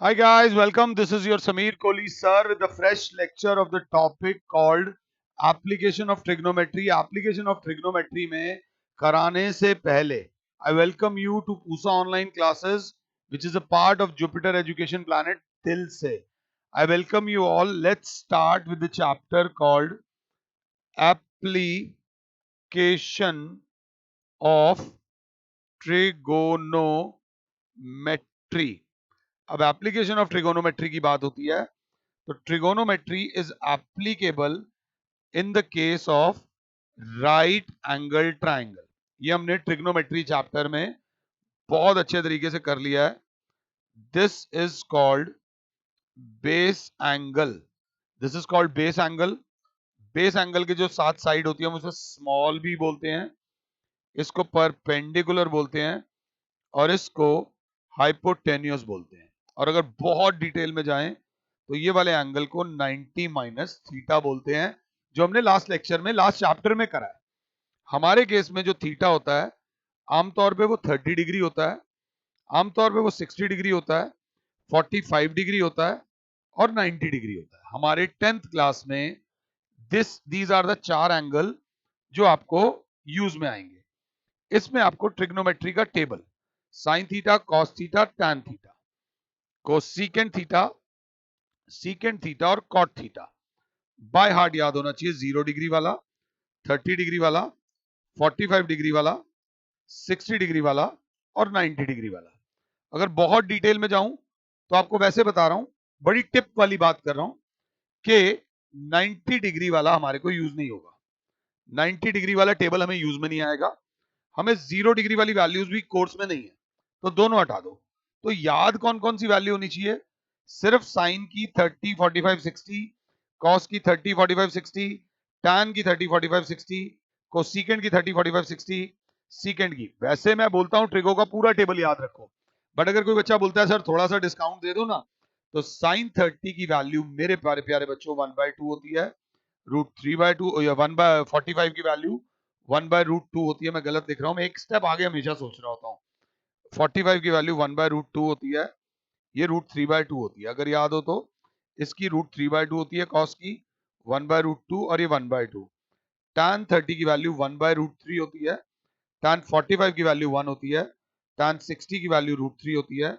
Hi guys, welcome. This is your Sameer Kohli sir with a fresh lecture of the topic called Application of Trigonometry. Application of Trigonometry में कराने से पहले I welcome you to Pusa online classes which is a part of Jupiter Education Planet Dil se. I welcome you all. Let's start with the chapter called Application of Trigonometry. अब application of trigonometry की बात होती है तो trigonometry is applicable in the case of right angle triangle. ये हमने trigonometry chapter में बहुत अच्छे तरीके से कर लिया है। This is called base angle. This is called base angle. Base angle के जो 7 साइड होती है हम उसे स्मॉल बी बोलते हैं, इसको परपेंडिकुलर बोलते हैं और इसको हाइपोटेन्यूस बोलते हैं। और अगर बहुत डिटेल में जाएं तो ये वाले एंगल को 90 माइनस थीटा बोलते हैं, जो हमने लास्ट लेक्चर में लास्ट चैप्टर में करा है। हमारे केस में जो थीटा होता है आमतौर पे वो 30 डिग्री होता है, आमतौर पे वो 60 डिग्री होता है, 45 डिग्री होता है और 90 डिग्री होता है। हमारे 10th क्लास में दीज आर द 4 एंगल जो आपको यूज में आएंगे। इसमें आपको ट्रिग्नोमेट्री का table sine theta, cos theta, tan theta, cosecant theta, secant theta और कॉट थीटा बाय हार्ट याद होना चाहिए। 0 डिग्री वाला, 30 डिग्री वाला, 45 डिग्री वाला, 60 डिग्री वाला और 90 डिग्री वाला। अगर बहुत डिटेल में जाऊं तो आपको वैसे बता रहा हूं, बड़ी टिप वाली बात कर रहा हूं कि 90 डिग्री वाला हमारे को यूज नहीं होगा। 90 डिग्री वाला टेबल हमें यूज में नहीं आएगा। हमें 0 डिग्री वाली वैल्यूज भी कोर्स में नहीं है, तो दोनों हटा दो। तो याद कौन कौन सी वैल्यू होनी चाहिए? सिर्फ साइन की 30, 45, 60, कॉस की 30, 45, 60, टैन की 30, 45, 60, कोसेकेंट की 30, 45, 60, सीकेंट की। वैसे मैं बोलता हूं ट्रिगो का पूरा टेबल याद रखो, बट अगर कोई बच्चा बोलता है सर थोड़ा सा डिस्काउंट दे दो ना, तो साइन 30 की वैल्यू मेरे प्यारे प्यारे बच्चों 1/2 होती है, √3/2 या 1/45 की वैल्यू 1/√2 होती है। मैं गलत लिख रहा हूं, मैं एक स्टेप आगे हमेशा सोच रहा होता हूँ। 45 की वैल्यू 1/√2 होती है, ये √3/2 होती है। अगर याद हो तो इसकी √3/2 होती है, कॉस की 1/√2 और ये 1/2। tan 30 की वैल्यू 1/√3 होती है, tan 45 की वैल्यू 1 होती है, tan 60 की वैल्यू √3 होती है।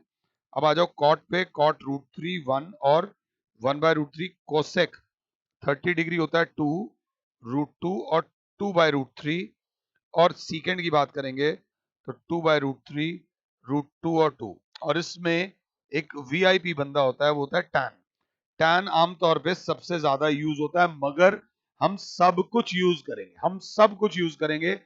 अब आ जाओ कॉट पे, कॉट √3 1 और 1/√3। कोसेक 30 डिग्री होता है 2 √2 और 2/√3। और सीकेंड की बात करेंगे तो 2/√3 √2 और 2। और इसमें एक वीआईपी बंदा होता है, वो होता है टैन। टैन आमतौर पे सबसे ज्यादा यूज होता है, मगर हम सब कुछ यूज करेंगे, हम सब कुछ यूज करेंगे,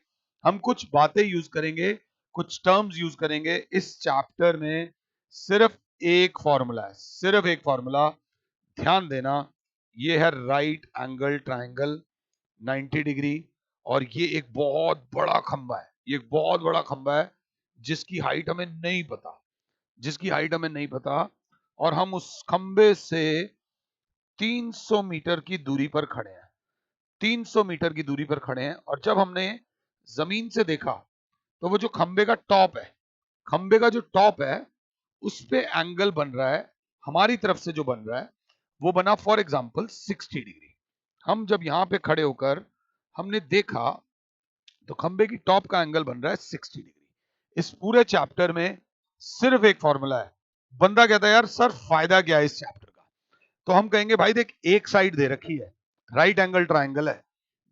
हम कुछ बातें यूज करेंगे, कुछ टर्म्स यूज करेंगे इस चैप्टर में। सिर्फ एक फॉर्मूला है, सिर्फ एक फॉर्मूला, ध्यान देना। ये है राइट एंगल ट्राइंगल 90 डिग्री। और ये एक बहुत बड़ा खंबा है, ये एक बहुत बड़ा खंबा है जिसकी हाइट हमें नहीं पता, जिसकी हाइट हमें नहीं पता। और हम उस खंबे से 300 मीटर की दूरी पर खड़े हैं, 300 मीटर की दूरी पर खड़े हैं। और जब हमने जमीन से देखा तो वो जो खंबे का टॉप है, खंबे का जो टॉप है उस पे एंगल बन रहा है, हमारी तरफ से जो बन रहा है वो बना फॉर एग्जांपल 60 डिग्री। हम जब यहां पे खड़े होकर हमने देखा तो खंबे की टॉप का एंगल बन रहा है 60 डिग्री। इस पूरे चैप्टर में सिर्फ एक फॉर्मूला है। बंदा कहता है यार सर फायदा क्या है इस चैप्टर का? तो हम कहेंगे भाई देख, एक साइड दे रखी है, राइट एंगल ट्राइंगल है,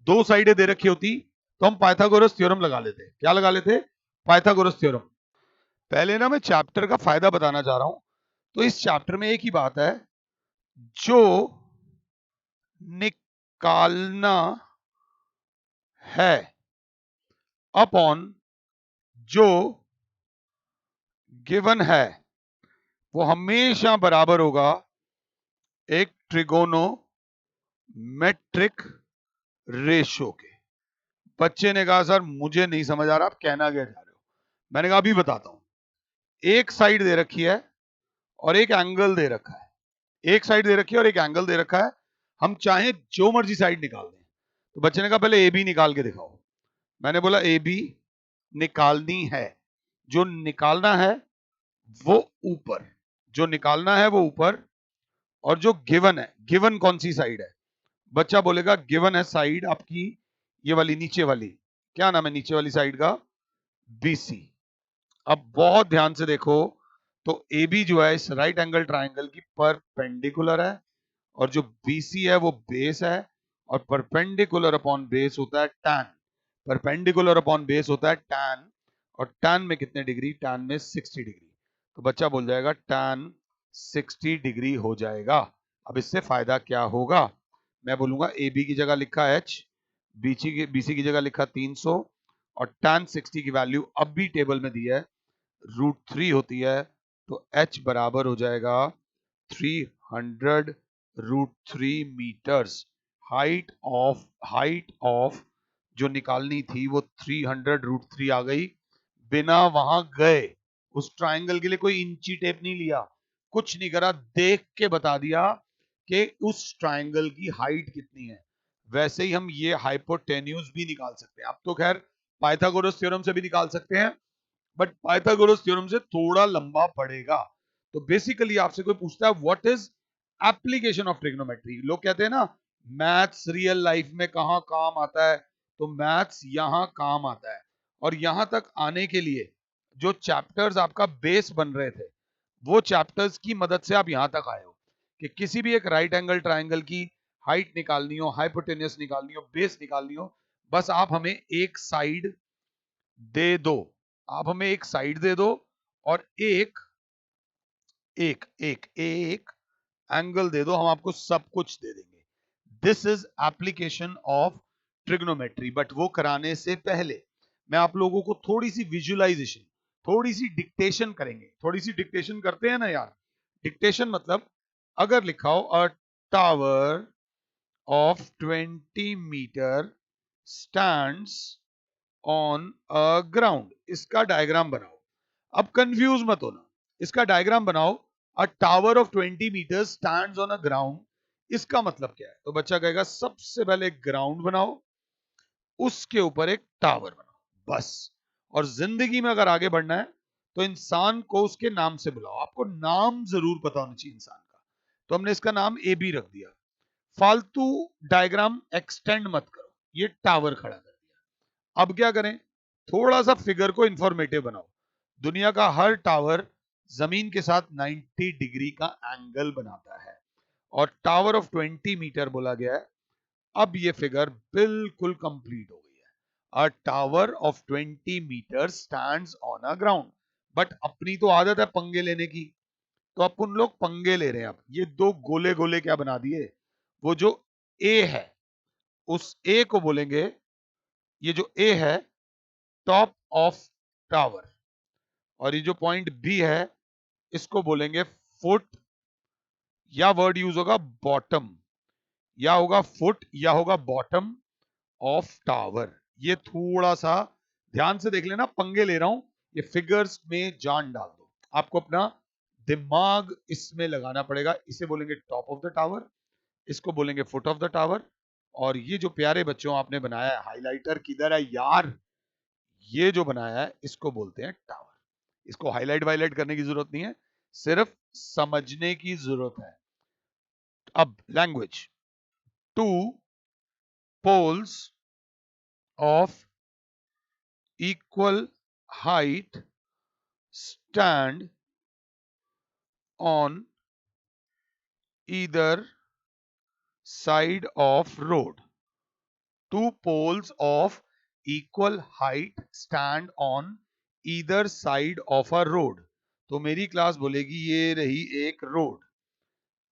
दो साइडें दे रखी होती तो हम पाइथागोरस थ्योरम लगा लेते। क्या लगा लेते? Pythagoras theorem. पहले ना मैं चैप्टर का फायदा बताना चाह रहा हूं। तो इस चैप्टर में एक ही बात है, जो निकालना है अपॉन जो गिवन है वो हमेशा बराबर होगा एक ट्रिगोनोमेट्रिक रेशो के। बच्चे ने कहा सर मुझे नहीं समझ आ रहा, आप कहना क्या चाह रहे हो? मैंने कहा अभी बताता हूं। एक साइड दे रखी है और एक एंगल दे रखा है, एक साइड दे रखी है और एक एंगल दे रखा है। हम चाहे जो मर्जी साइड निकाल दें। तो बच्चे ने कहा पहले ए बी निकाल के दिखाओ। मैंने बोला ए बी निकालनी है, जो निकालना है वो ऊपर, जो निकालना है वो ऊपर, और जो गिवन है, गिवन कौन सी साइड है? बच्चा बोलेगा गिवन है साइड आपकी ये वाली, नीचे वाली, क्या नाम है नीचे वाली साइड का? BC। अब बहुत ध्यान से देखो, तो AB जो है इस राइट एंगल ट्राइंगल की परपेंडिकुलर है, और जो BC है वो बेस है, और परपेंडिकुलर अपॉन बेस होता है tan। परपेंडिकुलर अपॉन बेस होता है tan, और tan में कितने डिग्री? tan में 60 डिग्री। तो बच्चा बोल जाएगा tan 60 डिग्री हो जाएगा। अब इससे फायदा क्या होगा? मैं बोलूंगा AB की जगह लिखा H, BC की जगह लिखा 300, और tan 60 की वैल्यू अब भी टेबल में दी है √3 होती है, तो H बराबर हो जाएगा 300 √3 मीटर्स। हाइट ऑफ जो निकालनी थी वो 300 √3 आ गई। बिना वहां गए उस ट्राइंगल के लिए कोई इंची टेप नहीं लिया, कुछ नहीं करा, देख के बता दिया कि उस ट्राइंगल की हाइट कितनी है। वैसे ही हम ये हाइपोटेन्यूज भी निकाल सकते हैं। अब तो खैर पाइथागोरस थ्योरम से भी निकाल सकते हैं, बट पाइथागोरस थ्योरम से थोड़ा लंबा पड़ेगा। तो बेसिकली आपसे कोई पूछता है what is application of trigonometry, लोग कहते हैं ना मैथ्स रियल लाइफ में कहां काम आता है, तो मैथ्स यहां काम आता है। और यहां तक आने के लिए जो चैप्टर्स आपका बेस बन रहे थे, वो चैप्टर्स की मदद से आप यहां तक आए हो कि किसी भी एक राइट एंगल ट्राइंगल की हाइट निकालनी हो, हाइपोटेन्यूस निकालनी हो, बेस निकालनी हो, बस आप हमें एक साइड दे दो, आप हमें एक साइड दे दो, और एक एक एक एक एंगल दे दो, हम आपको सब कुछ दे देंगे। This is application of trigonometry. But वो कराने से पहले मैं आप लोगों को थोड़ी सी विजुअलाइजेशन, थोड़ी सी डिक्टेशन करेंगे। थोड़ी सी डिक्टेशन करते हैं ना यार। डिक्टेशन मतलब अगर लिखा हो a tower of 20 meter stands on a ground, इसका डायग्राम बनाओ। अब कंफ्यूज मत होना, इसका डायग्राम बनाओ। A tower of 20 meter stands on a ground, इसका मतलब क्या है? तो बच्चा कहेगा सबसे पहले एक ग्राउंड बनाओ, उसके ऊपर एक टावर बनाओ, बस। और जिंदगी में अगर आगे बढ़ना है तो इंसान को उसके नाम से बुलाओ। आपको नाम जरूर पता होना चाहिए इंसान का, तो हमने इसका नाम AB रख दिया। फालतू डायग्राम एक्सटेंड मत करो, ये टावर खड़ा कर दिया। अब क्या करें? थोड़ा सा फिगर को इंफॉर्मेटिव बनाओ। दुनिया का हर टावर जमीन के साथ 90 डिग्री का एंगल बनाता है, और टावर ऑफ 20 मीटर बोला गया है। अब ये फिगर बिल्कुल कंप्लीट हो गई है। A tower of 20 meter stands on a ground. But अपनी तो आदत है पंगे लेने की, तो अपन लोग पंगे ले रहे हैं। अब ये दो गोले गोले क्या बना दिए, वो जो A है उस A को बोलेंगे, ये जो A है टॉप ऑफ टावर, और ये जो पॉइंट B है इसको बोलेंगे फुट, या वर्ड यूज होगा बॉटम, या होगा फुट या होगा बॉटम ऑफ टावर। ये थोड़ा सा ध्यान से देख लेना, पंगे ले रहा हूं, ये फिगर्स में जान डाल दो। आपको अपना दिमाग इसमें लगाना पड़ेगा। इसे बोलेंगे टॉप ऑफ द टावर, इसको बोलेंगे फुट ऑफ द टावर, और ये जो प्यारे बच्चों आपने बनाया है, हाइलाइटर किधर है यार, ये जो बनाया है इसको बोलते हैं टावर। इसको हाईलाइट वाईलाइट करने की जरूरत नहीं है, सिर्फ समझने की जरूरत है। अब language, two poles of equal height stand on either side of road. Two poles of equal height stand on either side of a road. तो मेरी क्लास बोलेगी ये रही एक रोड,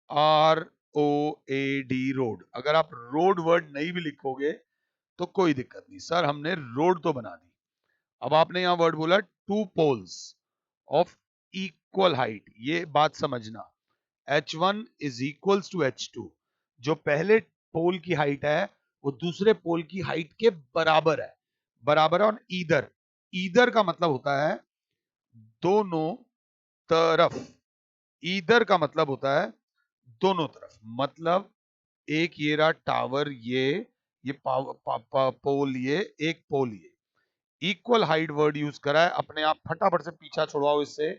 ROAD रोड। अगर आप रोड वर्ड नहीं भी लिखोगे तो कोई दिक्कत नहीं, सर हमने रोड तो बना दी। अब आपने यहां वर्ड बोला two poles of equal height, ये बात समझना, H1 is equals to H2। जो पहले पोल की हाइट है वो दूसरे पोल की हाइट के बराबर है। बराबर ऑन ईदर, ईदर का मतलब होता है दोनों तरफ। ईदर का मतलब होता है दोनों तरफ। मतलब एक ये रहा टावर, ये पोल, ये एक पोल, ये इक्वल हाइट वर्ड यूज करा है। अपने आप फटाफट से पीछा छुड़वाओ इससे,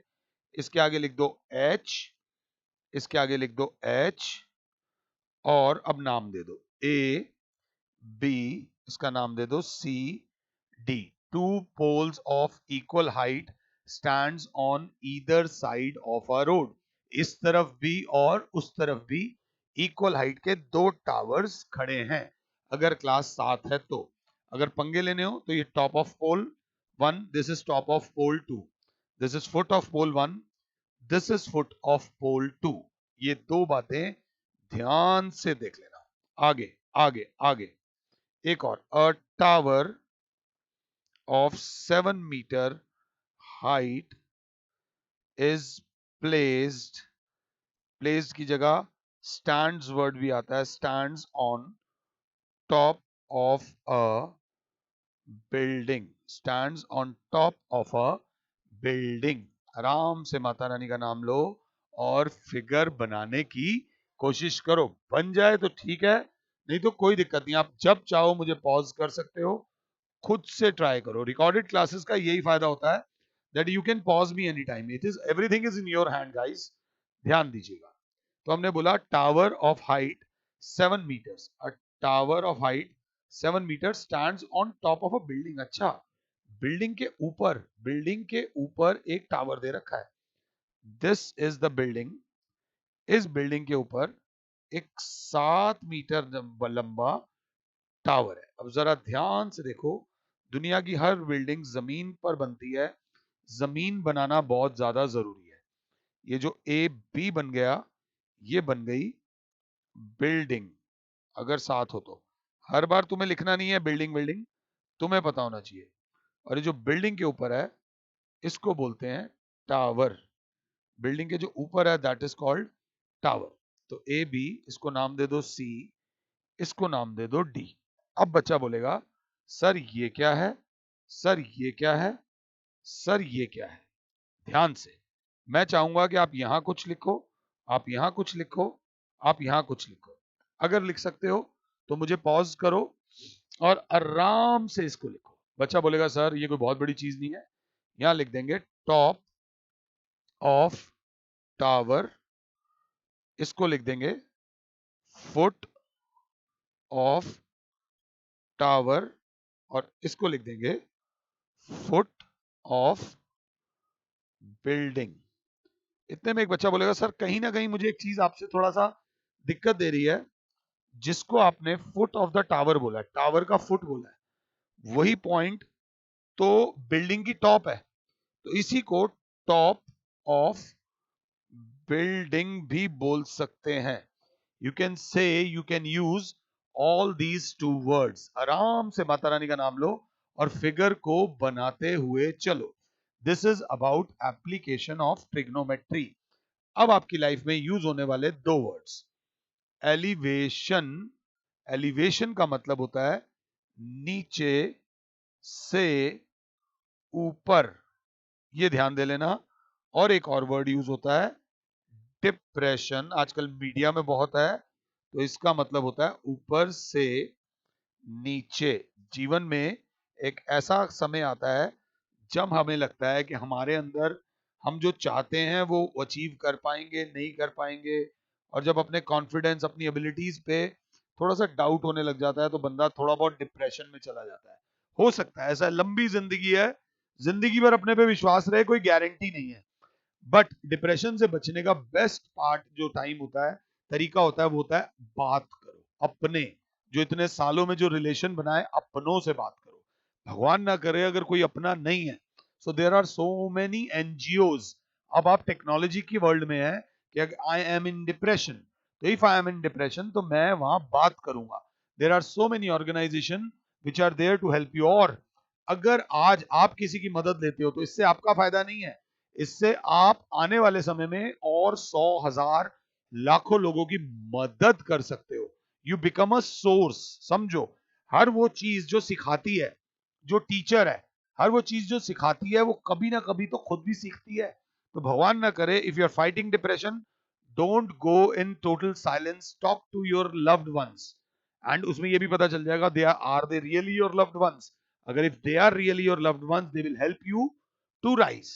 इसके आगे लिख दो H, इसके आगे लिख दो H, और अब नाम दे दो A, B, इसका नाम दे दो C, D. Two poles of equal height stands on either side of a road. इस तरफ भी और उस तरफ भी इक्वल हाइट के दो टावर्स खड़े हैं। अगर क्लास 7 है तो अगर पंगे लेने हो तो ये top of pole 1, this is top of pole 2, this is foot of pole 1, this is foot of pole 2। ये दो बातें ध्यान से देख लेना। आगे आगे आगे एक और, अ tower of 7 meter height is placed, placed की जगह stands word भी आता है, stands on top of a building, stands on top of a building। आराम से माता रानी का नाम लो और फिगर बनाने की कोशिश करो। बन जाए तो ठीक है, नहीं तो कोई दिक्कत नहीं, आप जब चाहो मुझे पॉज कर सकते हो, खुद से ट्राई करो। रिकॉर्डेड क्लासेस का यही फायदा होता है that you can pause me any time, it is everything is in your hand guys, ध्यान दीजिएगा। तो हमने बोला tower of height 7 meters, a tower of height 7 meter stands on top of a building. अच्छा, बिल्डिंग के ऊपर, building के ऊपर एक टावर दे रखा है, दिस इज द बिल्डिंग। इस बिल्डिंग के ऊपर एक 7 मीटर लंबा टावर है। अब जरा ध्यान से देखो, दुनिया की हर बिल्डिंग जमीन पर बनती है, जमीन बनाना बहुत ज्यादा जरूरी है। ये जो ए बी बन गया, ये बन गई बिल्डिंग। अगर साथ हो तो हर बार तुम्हें लिखना नहीं है बिल्डिंग बिल्डिंग, तुम्हें पता होना चाहिए। और ये जो बिल्डिंग के ऊपर है इसको बोलते हैं टावर। बिल्डिंग के जो ऊपर है दैट इज कॉल्ड टावर। तो ए बी, इसको नाम दे दो सी, इसको नाम दे दो डी। अब बच्चा बोलेगा सर ये क्या है, सर ये क्या है, सर ये क्या है। ध्यान से, मैं चाहूंगा कि आप यहां कुछ लिखो, आप यहां कुछ लिखो, आप यहां कुछ लिखो। अगर लिख सकते हो तो मुझे पॉज करो और आराम से इसको लिखो। बच्चा बोलेगा सर ये कोई बहुत बड़ी चीज नहीं है, यहां लिख देंगे टॉप ऑफ टावर, इसको लिख देंगे फुट ऑफ टावर, और इसको लिख देंगे फुट ऑफ बिल्डिंग। इतने में एक बच्चा बोलेगा सर कहीं ना कहीं मुझे एक चीज आपसे थोड़ा सा दिक्कत दे रही है, जिसको आपने फुट ऑफ द टावर बोला है, टावर का फुट बोला है, वही पॉइंट तो बिल्डिंग की टॉप है, तो इसी को टॉप ऑफ बिल्डिंग भी बोल सकते हैं। You can say, you can use all these two words. आराम से माता रानी का नाम लो और फिगर को बनाते हुए चलो। This is about application of trigonometry. अब आपकी लाइफ में यूज होने वाले दो वर्ड्स, एलिवेशन। एलिवेशन का मतलब होता है नीचे से ऊपर, ये ध्यान दे लेना। और एक और वर्ड यूज होता है डिप्रेशन, आजकल मीडिया में बहुत है, तो इसका मतलब होता है ऊपर से नीचे। जीवन में एक ऐसा समय आता है जब हमें लगता है कि हमारे अंदर हम जो चाहते हैं वो अचीव कर पाएंगे नहीं कर पाएंगे, और जब अपने कॉन्फिडेंस अपनी एबिलिटीज पे थोड़ा सा डाउट होने लग जाता है तो बंदा थोड़ा बहुत डिप्रेशन में चला जाता है। हो सकता है ऐसा, लंबी जिंदगी है, जिंदगी भर अपने पे विश्वास रहे, कोई गारंटी नहीं है। बट डिप्रेशन से बचने का बेस्ट पार्ट जो टाइम होता है, तरीका होता है, वो होता है बात करो अपने, जो इतने सालों में जो रिलेशन बनाए अपनों से बात करो। भगवान ना करे अगर कोई अपना नहीं है, so there are so many NGOs. अब आप टेक्नोलॉजी की वर्ल्ड में है कि आई एम इन डिप्रेशन, तो if I am in depression तो मैं वहां बात करूंगा। There are so many organisation which are there to help you. और अगर आज आप किसी की मदद लेते हो तो इससे आपका फायदा नहीं है, इससे आप आने वाले समय में और 100,000 लाखों लोगों की मदद कर सकते हो। You become a source. समझो, हर वो चीज जो सिखाती है, जो टीचर है, हर वो चीज जो सिखाती है वो कभी ना कभी तो खुद भी सीखती है। तो भगवान ना करे, if you are fighting depression, don't go in total silence, talk to your loved ones. And उसमें ये भी पता चल जाएगा they are they really your loved ones. अगर if they are really your loved ones, they will help you to rise,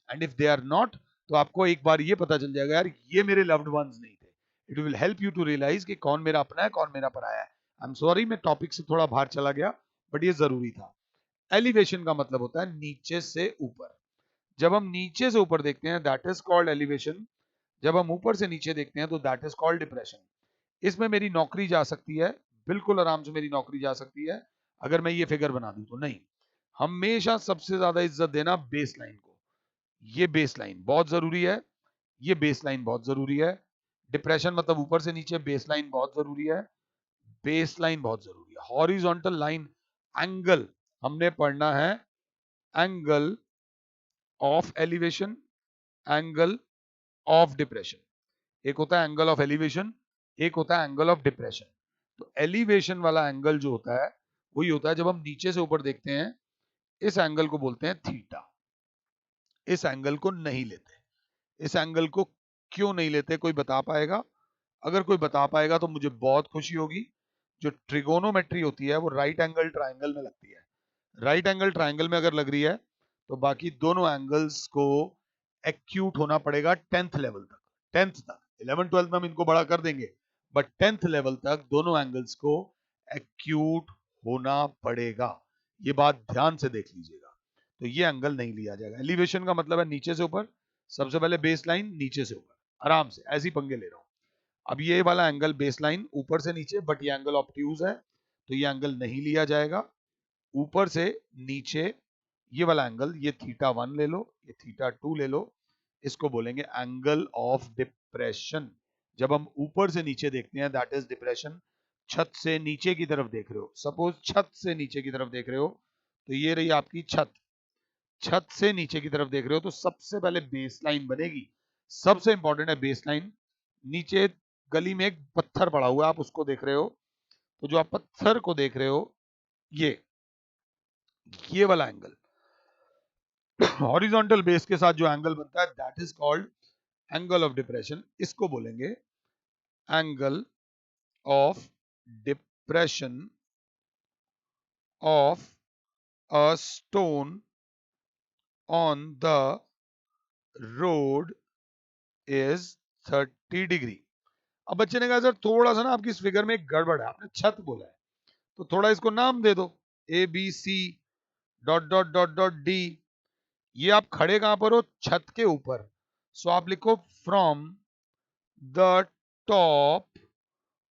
and if they are not, तो आपको एक बार ये पता चल जाएगा यार ये मेरे लव्ड वंस नहीं थे. It will help you to realise कि कौन मेरा अपना है कौन मेरा पराया है. आई एम सॉरी मैं टॉपिक से थोड़ा बाहर चला गया, बट ये जरूरी था. एलिवेशन का मतलब होता है नीचे से ऊपर. जब हम नीचे से ऊपर देखते हैं दैट इज कॉल्ड एलिवेशन. जब हम ऊपर से नीचे देखते हैं तो दैट इज कॉल्ड डिप्रेशन. इसमें मेरी नौकरी जा सकती है, बिल्कुल आराम से मेरी नौकरी जा सकती है अगर मैं ये फिगर बना दूं तो. नहीं, हमेशा सबसे ज्यादा इज्जत देना बेस लाइन को. ये बेस लाइन बहुत जरूरी है, ये बेस लाइन बहुत जरूरी है. डिप्रेशन मतलब ऊपर से नीचे, बेस लाइन बहुत जरूरी है. बेस लाइन बहुत जरूरी है. हॉरिजॉन्टल लाइन, एंगल हमने पढ़ना है, angle of elevation, angle of depression. एक होता है एंगल ऑफ एलिवेशन, एक होता है एंगल ऑफ डिप्रेशन. तो एलिवेशन वाला एंगल जो होता है वही होता है जब हम नीचे से ऊपर देखते हैं, इस एंगल को बोलते हैं थीटा. इस एंगल को नहीं लेते. इस एंगल को क्यों नहीं लेते, कोई बता पाएगा? अगर कोई बता पाएगा तो मुझे बहुत खुशी होगी. जो ट्रिगोनोमेट्री होती है वो राइट एंगल ट्राइंगल में लगती है. राइट एंगल ट्राइंगल में अगर लग रही है तो बाकी दोनों एंगल्स को एक्यूट होना पड़ेगा 10th लेवल तक. 10th तक, 11 12 में हम इनको बड़ा कर देंगे, बट 10th लेवल तक दोनों एंगल्स को एक्यूट होना पड़ेगा. ये बात ध्यान से देख लीजिएगा. तो ये एंगल नहीं लिया जाएगा. एलिवेशन का मतलब है नीचे से ऊपर. सबसे पहले बेस लाइन नीचे से ऊपर, आराम से ऐसी पंगे ले रहा हूं. अब ये वाला एंगल बेस लाइन ऊपर से नीचे, बट ये एंगल ऑब्ट्यूज है तो ये एंगल नहीं लिया जाएगा. ऊपर से नीचे ये वाला एंगल, ये θ1 ले लो, ये θ2 ले लो, इसको बोलेंगे एंगल ऑफ डिप्रेशन. जब हम ऊपर से नीचे देखते हैं दैट इज डिप्रेशन. छत से नीचे की तरफ देख रहे हो, सपोज छत से नीचे की तरफ देख रहे हो तो ये रही आपकी छत. छत से नीचे की तरफ देख रहे हो तो सबसे पहले बेस लाइन बनेगी. सबसे इंपॉर्टेंट है बेस लाइन. नीचे गली में एक पत्थर पड़ा हुआ है, आप उसको देख रहे हो, तो जो आप पत्थर को देख रहे हो ये वाला एंगल हॉरिजॉन्टल बेस के साथ जो एंगल बनता है that is called angle of depression. इसको बोलेंगे angle of depression of a stone on the road is 30 degree. अब बच्चे ने कहा सर थोड़ा सा ना आपकी इस फिगर में एक गड़बड़ है, आपने छत बोला है तो थोड़ा इसको नाम दे दो, A B C dot dot dot dot D. ये आप खड़े कहां पर हो? छत के ऊपर. सो आप लिखो from the top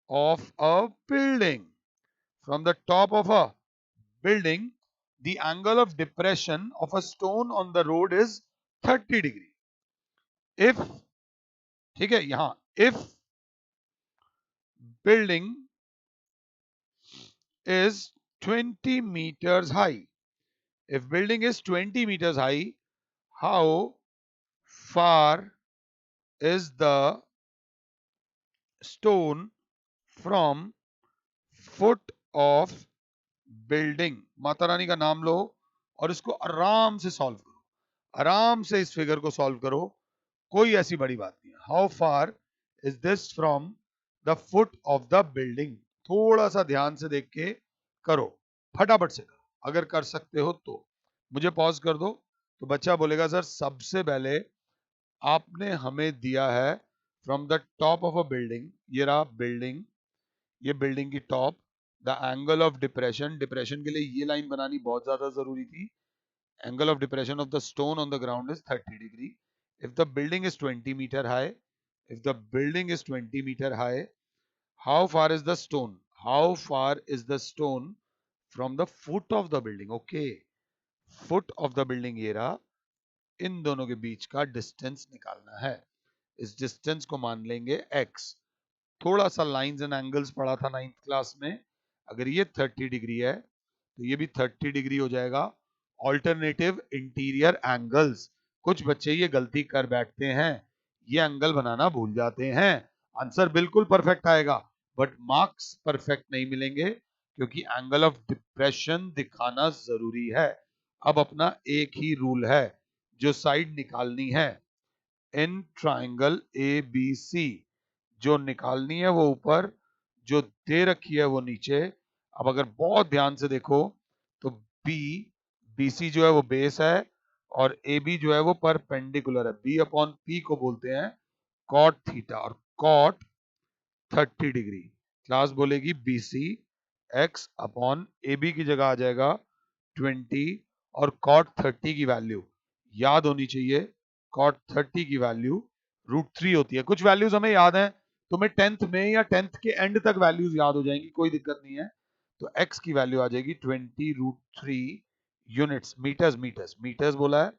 of a building. From the top of a building the angle of depression of a stone on the road is 30 degree. If, ठीक है, यहां if building is 20 meters high. If building is 20 meters high, how far is the stone from foot of building? Mata Rani का नाम लो और इसको आराम से solve करो. आराम से इस फिगर को सॉल्व करो, कोई ऐसी बड़ी बात नहीं है. How far is this from the foot of the building? थोड़ा सा ध्यान से देख के करो, फटाफट से करो. अगर कर सकते हो तो मुझे पॉज कर दो. तो बच्चा बोलेगा सर सबसे पहले आपने हमें दिया है from the top of a building, ये रहा बिल्डिंग, ये बिल्डिंग की top, the angle of depression. Depression के लिए ये लाइन बनानी बहुत ज्यादा जरूरी थी. Angle of depression of the stone on the ground is 30 degree. If the building is 20 meter high, if the building is 20 meter high, how far is the stone? How far is the stone from the foot of the building? Okay, foot of the building ये रहा. इन दोनों के बीच का distance निकालना है. इस distance को मान लेंगे x. थोड़ा सा लाइंस एंड एंगल्स पढ़ा था 9th क्लास में. अगर ये 30 डिग्री है तो ये भी 30 डिग्री हो जाएगा. Alternative interior angles. कुछ बच्चे ये गलती कर बैठते हैं, ये एंगल बनाना भूल जाते हैं. आंसर बिल्कुल परफेक्ट आएगा बट मार्क्स परफेक्ट नहीं मिलेंगे क्योंकि एंगल ऑफ डिप्रेशन दिखाना जरूरी है. अब अपना एक ही रूल है, जो साइड निकालनी है इन ट्राइंगल ए बी सी, जो निकालनी है वो ऊपर, जो दे रखी है वो नीचे. अब अगर बहुत ध्यान से देखो तो बी, BC जो है वो बेस है और ए बी जो है वो परपेंडिकुलर है। बी अपॉन पी को बोलते हैं कॉट थीटा, और कॉट 30 डिग्री क्लास बोलेगी B C, x upon A B की जगह आ जाएगा 20, और कॉट 30 की वैल्यू याद होनी चाहिए, कॉट 30 की वैल्यू √3 होती है। कुछ वैल्यूज हमें याद हैं, तुम्हें 10th में या 10th के एंड तक वैल्यूज याद हो जाएंगी, कोई दिक्कत नहीं है। तो x की वैल्यू आ जाएगी 20√3 यूनिट्स। मीटर्स मीटर्स मीटर्स बोला है,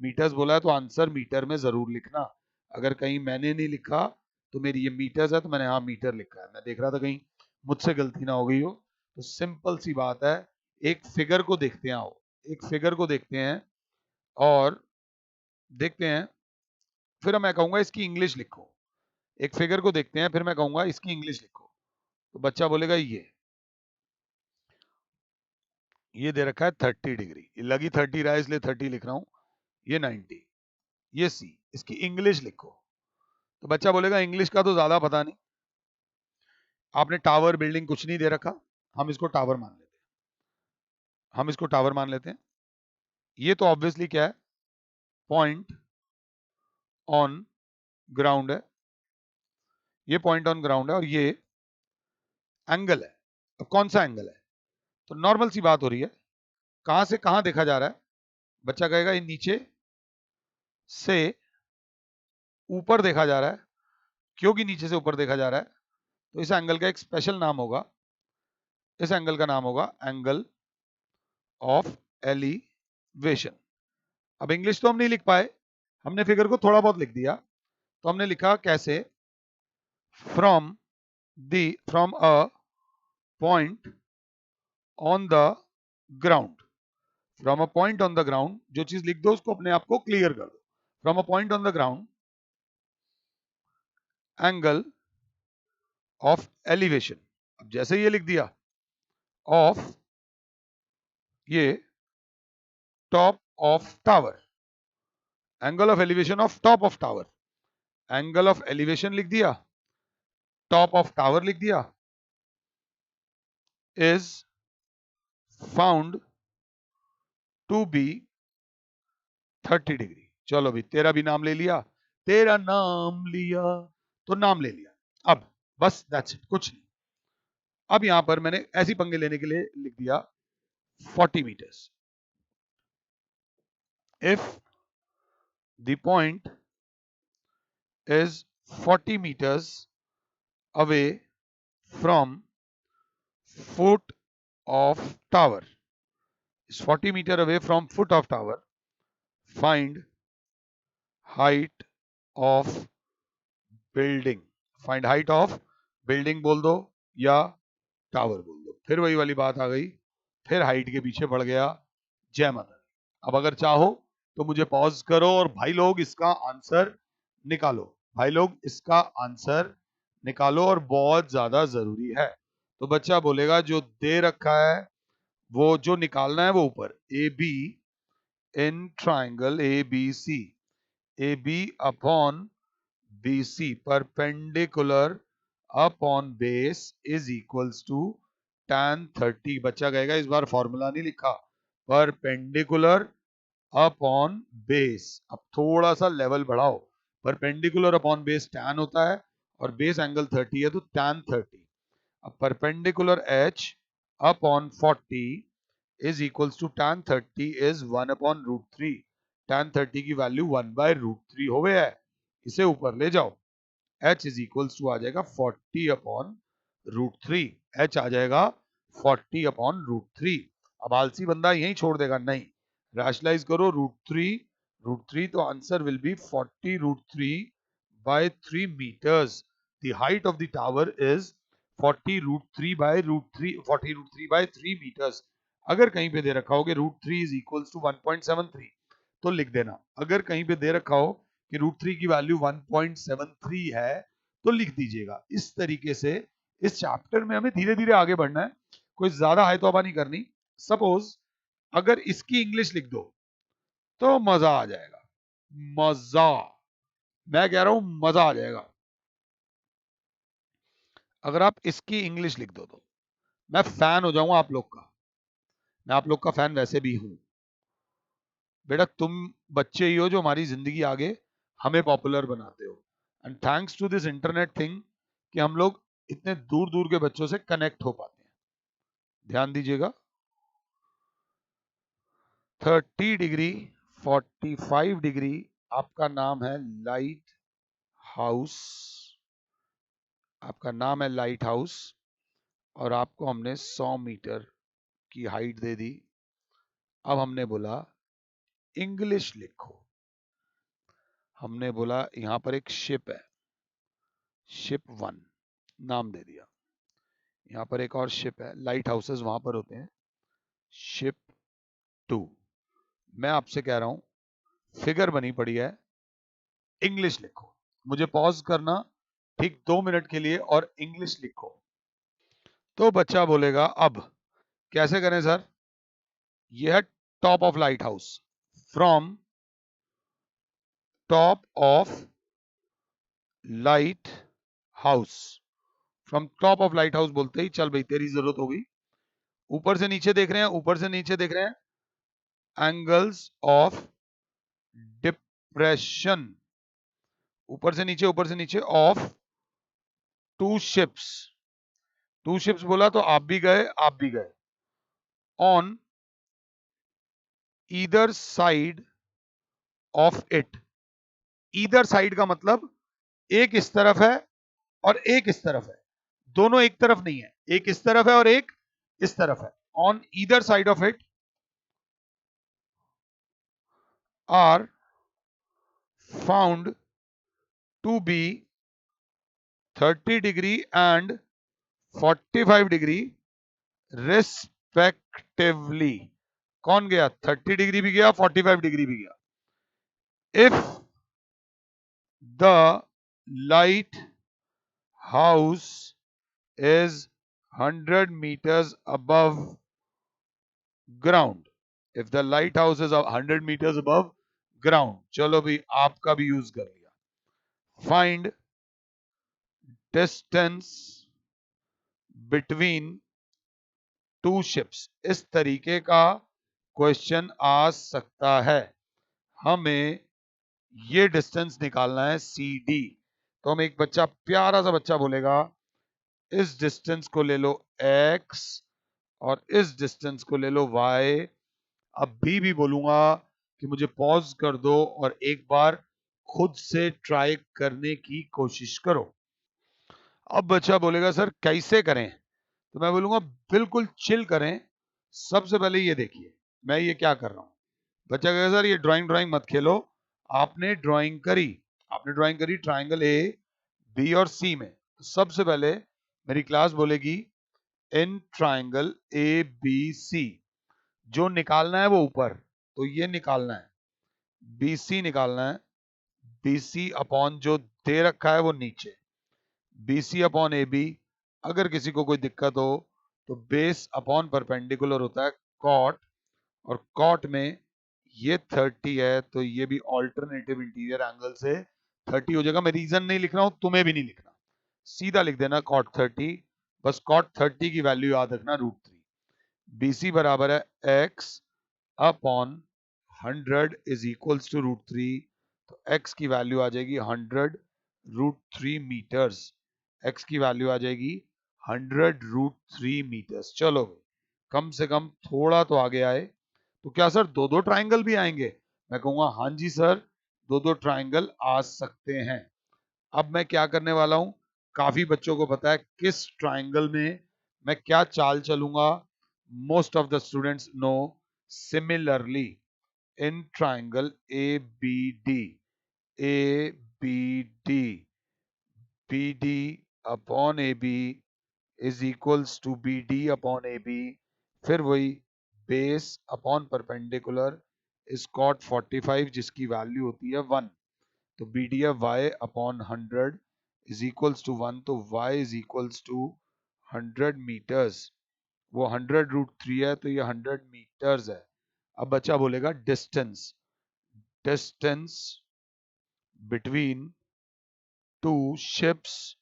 मीटर्स बोला है तो आंसर मीटर में जरूर लिखना। अगर कहीं मैंने नहीं लिखा तो मेरी ये मीटर्स है तो मैंने हाँ मीटर लिखा है, मैं देख रहा था कहीं मुझसे गलती ना हो गई हो। तो सिंपल सी बात है, एक फिगर को देखते हैं, आओ एक फिगर को देखते हैं और देखते हैं, फिर मैं कहूंगा इसकी इंग्लिश लिखो। एक फिगर को देखते हैं फिर मैं कहूंगा इसकी इंग्लिश लिखो। तो बच्चा बोलेगा ये दे रखा है 30 डिग्री, लगी 30 रहा है इसलिए 30 लिख रहा हूं, ये 90, ये सी, इसकी इंग्लिश लिखो। तो बच्चा बोलेगा इंग्लिश का तो ज्यादा पता नहीं, आपने टावर बिल्डिंग कुछ नहीं दे रखा, हम इसको टावर मान लेते हैं, हम इसको टावर मान लेते हैं। ये तो ऑब्वियसली क्या है, पॉइंट ऑन ग्राउंड है, ये पॉइंट ऑन ग्राउंड है और ये एंगल है। अब कौन सा एंगल है, तो नॉर्मल सी बात हो रही है, कहां से कहां देखा जा रहा है, बच्चा कहेगा ये नीचे से ऊपर देखा जा रहा है। क्योंकि नीचे से ऊपर देखा जा रहा है तो इस एंगल का एक स्पेशल नाम होगा, इस एंगल का नाम होगा एंगल ऑफ एलिवेशन। अब इंग्लिश तो हम नहीं लिख पाए, हमने फिगर को थोड़ा बहुत लिख दिया। तो हमने लिखा कैसे, from a point on the ground, from a point on the ground, जो चीज लिख दो उसको अपने आप को क्लियर कर दो। From a point on the ground angle of elevation, अब जैसे ये लिख दिया ऑफ ये top of tower, angle of elevation of top of tower, angle of elevation लिख दिया, टॉप ऑफ टावर लिख दिया, is found to be 30 degree. चलो भाई तेरा भी नाम ले लिया, तेरा नाम लिया तो नाम ले लिया। अब बस दैट्स इट, कुछ नहीं। अब यहां पर मैंने ऐसी पंगे लेने के लिए लिख दिया 40 meters. If the point is 40 meters away from foot of tower, is 40 meter away from foot of tower, find height of building, find height of building बोल दो या टावर बोल दो, फिर वही वाली बात आ गई, फिर हाइट के पीछे पड़ गया। जय माता। अब अगर चाहो तो मुझे पॉज करो और भाई लोग इसका आंसर निकालो, भाई लोग इसका आंसर निकालो, और बहुत ज्यादा जरूरी है। तो बच्चा बोलेगा जो दे रखा है वो जो निकालना है वो ऊपर A B in triangle A B C, A B upon B C perpendicular upon base is equals to tan 30। बच्चा कहेगा इस बार फॉर्मूला नहीं लिखा, परपेंडिकुलर अपॉन बेस। अब थोड़ा सा लेवल बढ़ाओ, परपेंडिकुलर अपॉन बेस tan होता है और बेस एंगल 30 है तो tan 30। अब perpendicular h upon 40 is equals to tan 30 is 1 upon √3। tan 30 की वैल्यू 1/√3 हो गया है, इसे ऊपर ले जाओ, h इज इक्वल्स टू आ जाएगा 40 अपॉन √3, h आ जाएगा 40 अपॉन √3। अब आलसी बंदा यही छोड़ देगा, नहीं, रैशनलाइज करो √3 तो answer will be 40√3 by 3 meters। The height of the tower is 40√3 by √3, 40√3 by 3 meters। अगर कहीं पे दे रखा हो कि √3 is equals to 1.73 तो लिख देना, अगर कहीं पे दे रखा हो कि √3 की वैल्यू 1.73 है तो लिख दीजिएगा। इस तरीके से इस चैप्टर में हमें धीरे धीरे आगे बढ़ना है, कोई ज्यादा हाई तौबा नहीं करनी। सपोज अगर इसकी इंग्लिश लिख दो तो मजा आ जाएगा, मजा, मैं कह रहा हूं मजा आ जाएगा। अगर आप इसकी इंग्लिश लिख दो तो मैं फैन हो जाऊंगा आप लोग का, मैं आप लोग का फैन वैसे भी हूं। बेटा तुम बच्चे ही हो जो हमारी जिंदगी आगे हमें पॉपुलर बनाते हो, and thanks to this internet thing कि हम लोग इतने दूर दूर के बच्चों से कनेक्ट हो पाते हैं। ध्यान दीजिएगा, 30 डिग्री 45 डिग्री आपका नाम है लाइट हाउस, आपका नाम है लाइट हाउस, और आपको हमने 100 मीटर की हाइट दे दी। अब हमने बोला इंग्लिश लिखो। हमने बोला यहां पर एक शिप है, शिप 1 नाम दे दिया। यहां पर एक और शिप है, लाइट हाउसेस वहां पर होते हैं, शिप 2। मैं आपसे कह रहा हूं फिगर बनी पड़ी है, इंग्लिश लिखो। मुझे पॉज करना ठीक 2 मिनट के लिए और इंग्लिश लिखो। तो बच्चा बोलेगा अब कैसे करें सर? यह है top of light house, from top of light house, from top of light house बोलते ही चल भाई तेरी जरूरत होगी। ऊपर से नीचे देख रहे हैं, ऊपर से नीचे देख रहे हैं, एंगल्स ऑफ डिप्रेशन, ऊपर से नीचे of two ships. Two ships बोला तो आप भी गए, आप भी गए, on either side of it. Either side का मतलब एक इस तरफ है और एक इस तरफ है, दोनों एक तरफ नहीं है, एक इस तरफ है और एक इस तरफ है। On either side of it are found to be 30 degree and 45 degree respectively. कौन गया? 30 डिग्री भी गया, 45 डिग्री भी गया। If the light house is 100 meters above ground. If the lighthouse is 100 meters above ground, चलो भी आपका भी यूज कर लिया। Find distance between two ships। इस तरीके का क्वेश्चन आ सकता है। हमें ये डिस्टेंस निकालना है CD। तो हम एक बच्चा, प्यारा सा बच्चा बोलेगा इस डिस्टेंस को ले लो X और इस डिस्टेंस को ले लो Y। अभी भी बोलूंगा कि मुझे पॉज कर दो और एक बार खुद से ट्राई करने की कोशिश करो। अब बच्चा बोलेगा सर कैसे करें? तो मैं बोलूंगा बिल्कुल चिल करें। सबसे पहले ये देखिए मैं ये क्या कर रहा हूं। बच्चा कहेगा सर ये ड्राइंग ड्राइंग मत खेलो। आपने ड्राइंग करी, आपने ड्राइंग करी ट्राइंगल ए बी और सी में। तो सबसे पहले मेरी क्लास बोलेगी इन ट्राइंगल ए बी सी जो निकालना है वो ऊपर, तो ये निकालना है, BC निकालना है। BC अपॉन जो दे रखा है वो नीचे, BC अपॉन AB। अगर किसी को कोई दिक्कत हो तो बेस अपॉन परपेंडिकुलर होता है कॉट, और कॉट में ये 30 है तो ये भी ऑल्टरनेटिव इंटीरियर एंगल से 30 हो जाएगा। मैं रीजन नहीं लिख रहा हूं, तुम्हें भी नहीं लिखना, सीधा लिख देना कॉट 30। बस कॉट 30 की वैल्यू याद रखना √3। BC बराबर है x upon 100 is equals to √3। तो x की वैल्यू आ जाएगी 100 √3 मीटर्स। x की वैल्यू आ जाएगी 100 √3 मीटर्स। चलो कम से कम थोड़ा तो आगे आए। तो क्या सर दो दो ट्राइंगल भी आएंगे? मैं कहूंगा हाँ जी सर, दो दो ट्राइंगल आ सकते हैं। अब मैं क्या करने वाला हूं, काफी बच्चों को पता है किस ट्राइंगल में मैं क्या चाल चलूंगा। Most of the students no similarly in triangle ABD, ABD, BD upon AB is equals to BD upon AB। फिर वही base upon perpendicular is cot 45 जिसकी वैल्यू होती है 1। तो BD है Y upon 100 is equals to 1। तो Y is equals to 100 meters. वो 100 √3 है तो ये 100 मीटर्स है। अब बच्चा बोलेगा distance, distance between two ships,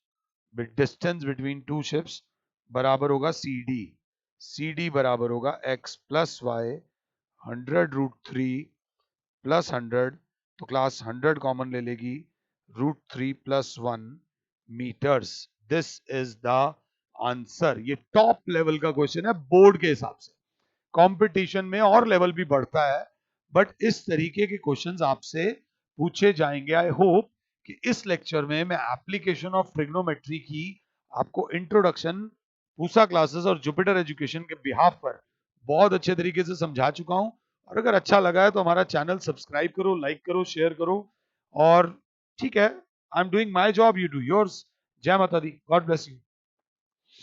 distance between two ships बराबर होगा CD। CD बराबर होगा x प्लस वाई 100 √3 प्लस 100, तो क्लास 100 कॉमन ले लेगी, √3 + 1 meters. This is the answer. ये टॉप लेवल का क्वेश्चन है बोर्ड के हिसाब से। कंपटीशन में और लेवल भी बढ़ता है, बट इस तरीके के क्वेश्चंस आपसे पूछे जाएंगे। आई होप कि इस लेक्चर में मैं एप्लीकेशन ऑफ ट्रिग्नोमेट्री की आपको इंट्रोडक्शन पूसा क्लासेस और जुपिटर एजुकेशन के बिहाफ पर बहुत अच्छे तरीके से समझा चुका हूं। और अगर अच्छा लगा है तो हमारा चैनल सब्सक्राइब करो, लाइक करो, शेयर करो। और ठीक है, I am doing my job, you do yours. जय माता दी, गॉड ब्लेस यू।